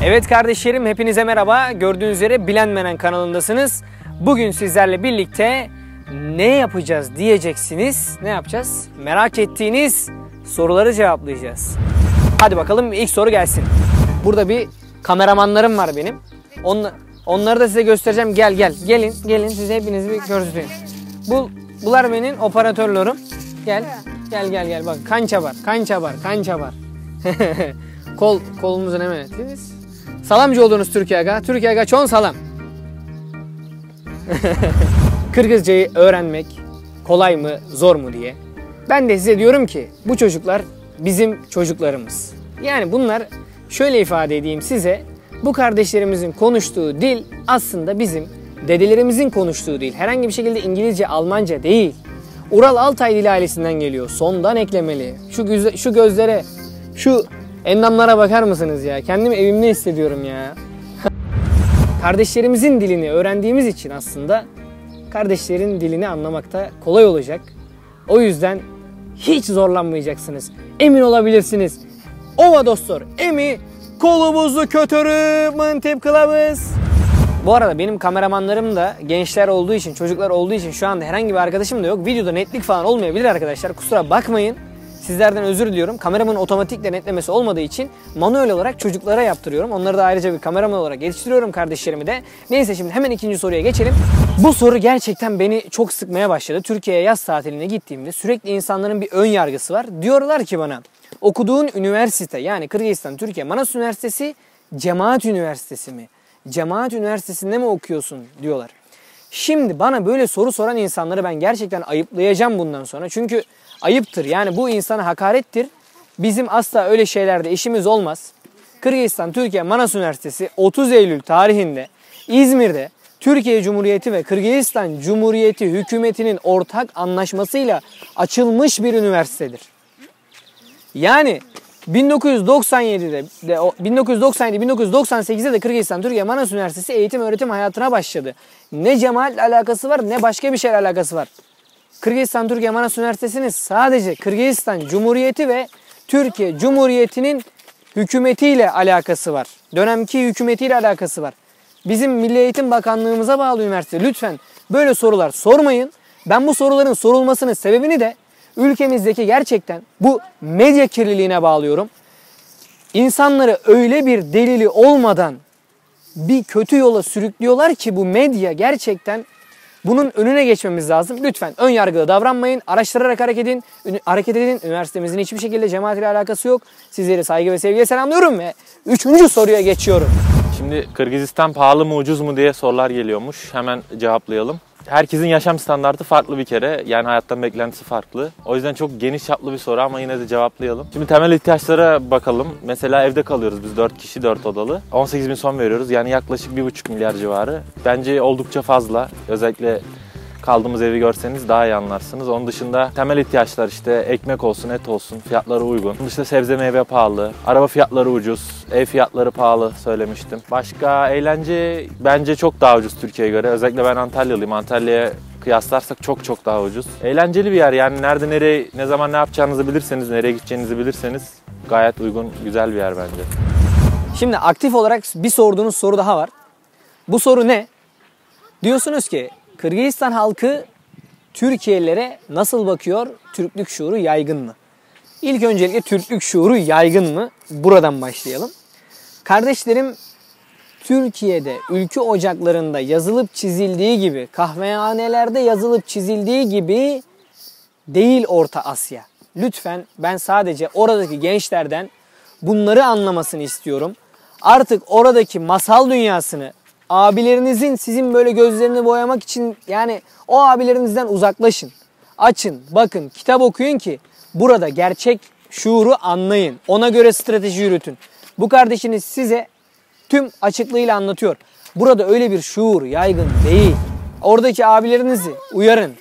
Evet kardeşlerim, hepinize merhaba. Gördüğünüz üzere Bilenmenen kanalındasınız. Bugün sizlerle birlikte ne yapacağız diyeceksiniz. Ne yapacağız? Merak ettiğiniz soruları cevaplayacağız. Hadi bakalım, ilk soru gelsin. Burada bir kameramanlarım var benim. Onları da size göstereceğim. Gelin size hepinizi bir göstereyim. Bunlar benim operatörlerim. Gel bak, kança var. Kolumuzun hemen ettiniz. Salamcı oldunuz Türkiye'ye. Türkiye'ye çoğun salam. Kırgızcayı öğrenmek kolay mı, zor mu diye. Ben de size diyorum ki bu çocuklar bizim çocuklarımız. Yani bunlar, şöyle ifade edeyim size, bu kardeşlerimizin konuştuğu dil aslında bizim dedelerimizin konuştuğu dil. Herhangi bir şekilde İngilizce, Almanca değil. Ural Altay dili ailesinden geliyor. Sondan eklemeli. Şu gözlere, şu endamlara bakar mısınız ya? Kendimi evimde hissediyorum ya. Kardeşlerimizin dilini öğrendiğimiz için aslında kardeşlerin dilini anlamakta kolay olacak. O yüzden hiç zorlanmayacaksınız. Emin olabilirsiniz. Ova dostlar, emi kolumuzu kötürü mıntip kılavuz. Bu arada benim kameramanlarım da gençler olduğu için, çocuklar olduğu için şu anda herhangi bir arkadaşım da yok. Videoda netlik falan olmayabilir arkadaşlar. Kusura bakmayın. Sizlerden özür diliyorum. Kameramanın otomatikle netlemesi olmadığı için manuel olarak çocuklara yaptırıyorum. Onları da ayrıca bir kameraman olarak geliştiriyorum, kardeşlerimi de. Neyse, şimdi hemen ikinci soruya geçelim. Bu soru gerçekten beni çok sıkmaya başladı. Türkiye'ye yaz tatiline gittiğimde sürekli insanların bir ön yargısı var. Diyorlar ki bana, okuduğun üniversite, yani Kırgızistan Türkiye Manas Üniversitesi Cemaat Üniversitesi mi? Cemaat Üniversitesi'nde mi okuyorsun diyorlar. Şimdi bana böyle soru soran insanları ben gerçekten ayıplayacağım bundan sonra. Çünkü ayıptır, yani bu insana hakarettir. Bizim asla öyle şeylerde işimiz olmaz. Kırgızistan Türkiye Manas Üniversitesi 30 Eylül tarihinde İzmir'de Türkiye Cumhuriyeti ve Kırgızistan Cumhuriyeti hükümetinin ortak anlaşmasıyla açılmış bir üniversitedir. Yani 1997-1998'de de Kırgızistan Türkiye Manas Üniversitesi eğitim öğretim hayatına başladı. Ne cemaatle alakası var, ne başka bir şeyle alakası var. Kırgızistan Türkiye Manas Üniversitesi'nin sadece Kırgızistan Cumhuriyeti ve Türkiye Cumhuriyeti'nin hükümetiyle alakası var. Dönemki hükümetiyle alakası var. Bizim Milli Eğitim Bakanlığımıza bağlı üniversite. Lütfen böyle sorular sormayın. Ben bu soruların sorulmasının sebebini de ülkemizdeki gerçekten bu medya kirliliğine bağlıyorum. İnsanları öyle bir delili olmadan bir kötü yola sürüklüyorlar ki bu medya, gerçekten bunun önüne geçmemiz lazım. Lütfen ön yargılı davranmayın. Araştırarak hareket edin. Üniversitemizin hiçbir şekilde cemaat ile alakası yok. Sizleri saygı ve sevgiyle selamlıyorum ve 3. soruya geçiyorum. Şimdi Kırgızistan pahalı mı ucuz mu diye sorular geliyormuş. Hemen cevaplayalım. Herkesin yaşam standartı farklı bir kere. Yani hayattan beklentisi farklı. O yüzden çok geniş çaplı bir soru ama yine de cevaplayalım. Şimdi temel ihtiyaçlara bakalım. Mesela evde kalıyoruz biz 4 kişi 4 odalı. 18.000 son veriyoruz. Yani yaklaşık 1,5 milyar civarı. Bence oldukça fazla. Özellikle kaldığımız evi görseniz daha iyi anlarsınız. Onun dışında temel ihtiyaçlar işte ekmek olsun, et olsun, fiyatları uygun. Onun dışında sebze meyve pahalı, araba fiyatları ucuz, ev fiyatları pahalı söylemiştim. Başka eğlence bence çok daha ucuz Türkiye'ye göre. Özellikle ben Antalyalıyım. Antalya'ya kıyaslarsak çok daha ucuz. Eğlenceli bir yer, yani nerede nereye, ne zaman ne yapacağınızı bilirseniz, nereye gideceğinizi bilirseniz gayet uygun, güzel bir yer bence. Şimdi aktif olarak bir sorduğunuz soru daha var. Bu soru ne? Diyorsunuz ki Kırgızistan halkı Türkiye'lilere nasıl bakıyor? Türklük şuuru yaygın mı? İlk öncelikle Türklük şuuru yaygın mı? Buradan başlayalım. Kardeşlerim, Türkiye'de ülke ocaklarında yazılıp çizildiği gibi, kahvehanelerde yazılıp çizildiği gibi değil Orta Asya. Lütfen, ben sadece oradaki gençlerden bunları anlamasını istiyorum. Artık oradaki masal dünyasını, abilerinizin sizin böyle gözlerini boyamak için, yani o abilerinizden uzaklaşın. Açın, bakın, kitap okuyun ki burada gerçek şuuru anlayın. Ona göre strateji yürütün. Bu kardeşiniz size tüm açıklığıyla anlatıyor. Burada öyle bir şuur yaygın değil. Oradaki abilerinizi uyarın.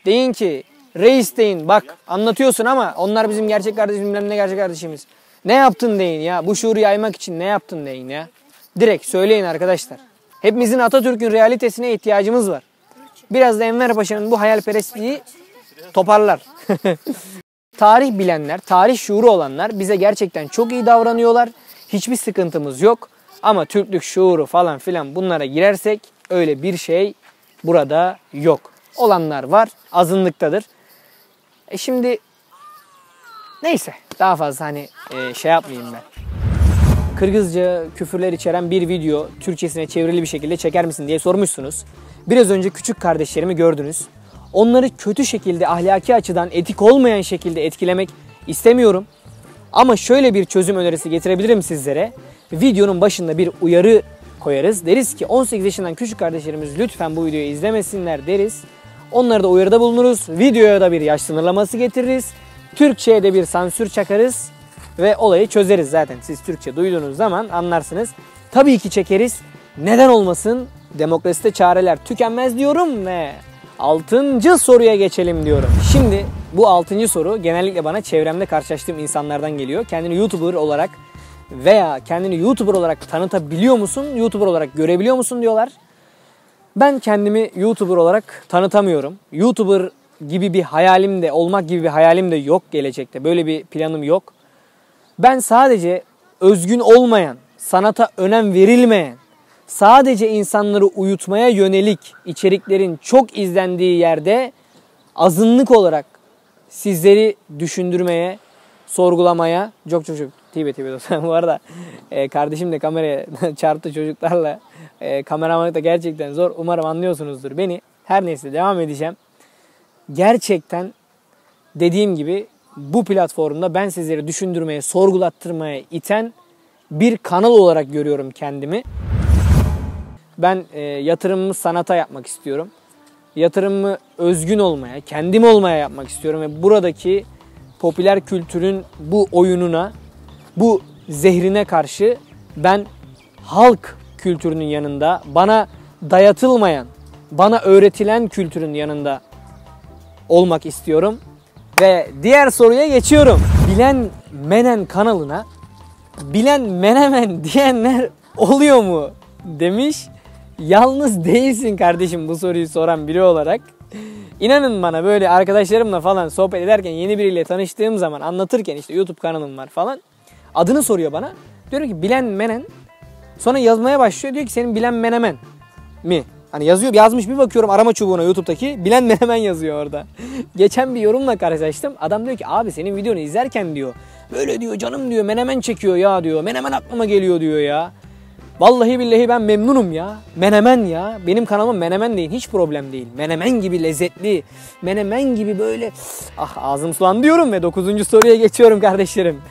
Deyin ki reis deyin, bak anlatıyorsun ama onlar bizim gerçek kardeşimiz, ne gerçek kardeşimiz. Ne yaptın deyin ya, bu şuuru yaymak için ne yaptın deyin ya. Direkt söyleyin arkadaşlar. Hepimizin Atatürk'ün realitesine ihtiyacımız var. Biraz da Enver Paşa'nın bu hayalperestliği toparlar. Tarih bilenler, tarih şuuru olanlar bize gerçekten çok iyi davranıyorlar. Hiçbir sıkıntımız yok. Ama Türklük şuuru falan filan bunlara girersek öyle bir şey burada yok. Olanlar var, azınlıktadır. Şimdi neyse daha fazla şey yapmayayım ben. Kırgızca küfürler içeren bir video Türkçesine çevrili bir şekilde çeker misin diye sormuşsunuz. Biraz önce küçük kardeşlerimi gördünüz. Onları kötü şekilde, ahlaki açıdan etik olmayan şekilde etkilemek istemiyorum. Ama şöyle bir çözüm önerisi getirebilirim sizlere. Videonun başında bir uyarı koyarız. Deriz ki 18 yaşından küçük kardeşlerimiz lütfen bu videoyu izlemesinler deriz. Onlara da uyarıda bulunuruz. Videoya da bir yaş sınırlaması getiririz. Türkçe'ye de bir sansür çakarız. Ve olayı çözeriz zaten. Siz Türkçe duyduğunuz zaman anlarsınız. Tabii ki çekeriz. Neden olmasın? Demokraside çareler tükenmez diyorum ve 6. soruya geçelim diyorum. Şimdi bu 6. soru genellikle bana çevremde karşılaştığım insanlardan geliyor. Kendini YouTuber olarak veya kendini YouTuber olarak tanıtabiliyor musun? YouTuber olarak görebiliyor musun diyorlar. Ben kendimi YouTuber olarak tanıtamıyorum. YouTuber gibi bir hayalim de, olmak gibi bir hayalim de yok gelecekte. Böyle bir planım yok. Ben sadece özgün olmayan, sanata önem verilmeyen, sadece insanları uyutmaya yönelik içeriklerin çok izlendiği yerde azınlık olarak sizleri düşündürmeye, sorgulamaya, çok tibe dostlar. Bu arada kardeşim de kameraya çarptı çocuklarla. Kameramanlık da gerçekten zor. Umarım anlıyorsunuzdur beni. Her neyse devam edeceğim. Gerçekten dediğim gibi bu platformda ben sizleri düşündürmeye, sorgulattırmaya iten bir kanal olarak görüyorum kendimi. Ben yatırımımı sanata yapmak istiyorum. Yatırımımı özgün olmaya, kendim olmaya yapmak istiyorum ve buradaki popüler kültürün bu oyununa, bu zehrine karşı ben halk kültürünün yanında, bana dayatılmayan, bana öğretilen kültürün yanında olmak istiyorum. Ve diğer soruya geçiyorum. Bilen Menen kanalına Bilen Menemen diyenler oluyor mu demiş. Yalnız değilsin kardeşim bu soruyu soran biri olarak. İnanın bana böyle arkadaşlarımla falan sohbet ederken yeni biriyle tanıştığım zaman anlatırken işte YouTube kanalım var falan. Adını soruyor bana. Diyorum ki Bilen Menen. Sonra yazmaya başlıyor. Diyor ki senin Bilen Menemen mi? Hani yazmış bir bakıyorum arama çubuğuna YouTube'daki Bilen Menemen yazıyor orada. Geçen bir yorumla karşılaştım. Adam diyor ki abi senin videonu izlerken diyor böyle diyor canım diyor menemen çekiyor ya diyor. Menemen aklıma geliyor diyor ya. Vallahi billahi ben memnunum ya. Menemen ya. Benim kanalıma menemen deyin. Hiç problem değil. Menemen gibi lezzetli. Menemen gibi böyle ağzım sulandı diyorum ve 9. soruya geçiyorum kardeşlerim.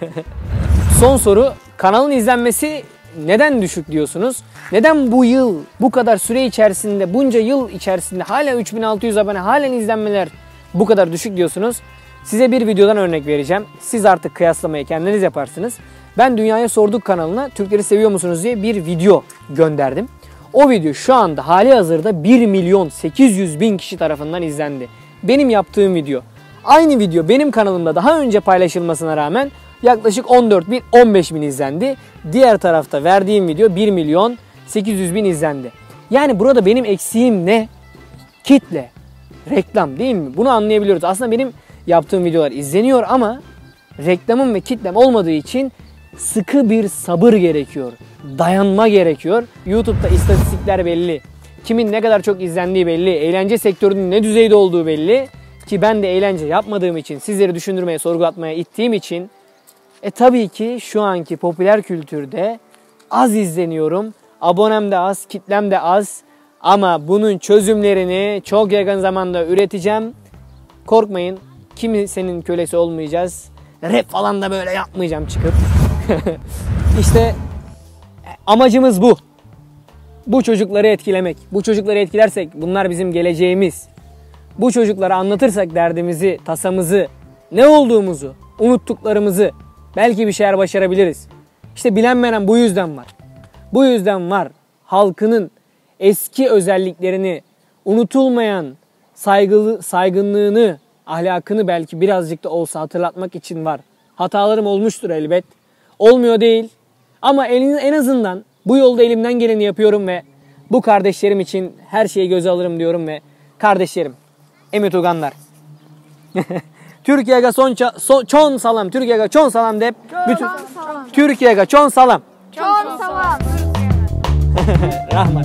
Son soru. Kanalın izlenmesi neden düşük diyorsunuz? Neden bu yıl bu kadar süre içerisinde bunca yıl içerisinde hala 3600 abone halen izlenmeler bu kadar düşük diyorsunuz? Size bir videodan örnek vereceğim. Siz artık kıyaslamayı kendiniz yaparsınız. Ben Dünyaya Sorduk kanalına Türkleri seviyor musunuz diye bir video gönderdim. O video şu anda hali hazırda 1.800.000 kişi tarafından izlendi. Benim yaptığım video. Aynı video benim kanalımda daha önce paylaşılmasına rağmen yaklaşık 14.000-15.000 izlendi. Diğer tarafta verdiğim video 1.800.000 izlendi. Yani burada benim eksiğim ne? Kitle, reklam değil mi? Bunu anlayabiliyoruz. Aslında benim yaptığım videolar izleniyor ama reklamım ve kitlem olmadığı için sıkı bir sabır gerekiyor. Dayanma gerekiyor. YouTube'da istatistikler belli. Kimin ne kadar çok izlendiği belli. Eğlence sektörünün ne düzeyde olduğu belli. Ki ben de eğlence yapmadığım için, sizleri düşündürmeye, sorgulatmaya ittiğim için tabii ki şu anki popüler kültürde az izleniyorum. Abonem de az, kitlem de az. Ama bunun çözümlerini çok yakın zamanda üreteceğim. Korkmayın. Kimsenin kölesi olmayacağız. Rap falan da böyle yapmayacağım çıkıp. İşte amacımız bu. Bu çocukları etkilemek. Bu çocukları etkilersek bunlar bizim geleceğimiz. Bu çocuklara anlatırsak derdimizi, tasamızı, ne olduğumuzu, unuttuklarımızı belki bir şeyler başarabiliriz. İşte Bilen Menen bu yüzden var. Bu yüzden var. Halkının eski özelliklerini, unutulmayan saygınlığını, ahlakını belki birazcık da olsa hatırlatmak için var. Hatalarım olmuştur elbet. Olmuyor değil. Ama en azından bu yolda elimden geleni yapıyorum ve bu kardeşlerim için her şeyi göze alırım diyorum ve kardeşlerim, Emi Uganlar. Türkiye'ye çon salam, Türkiye'ye çon salam de. Türkiye'ye çon salam. Çon salam. Rahmat.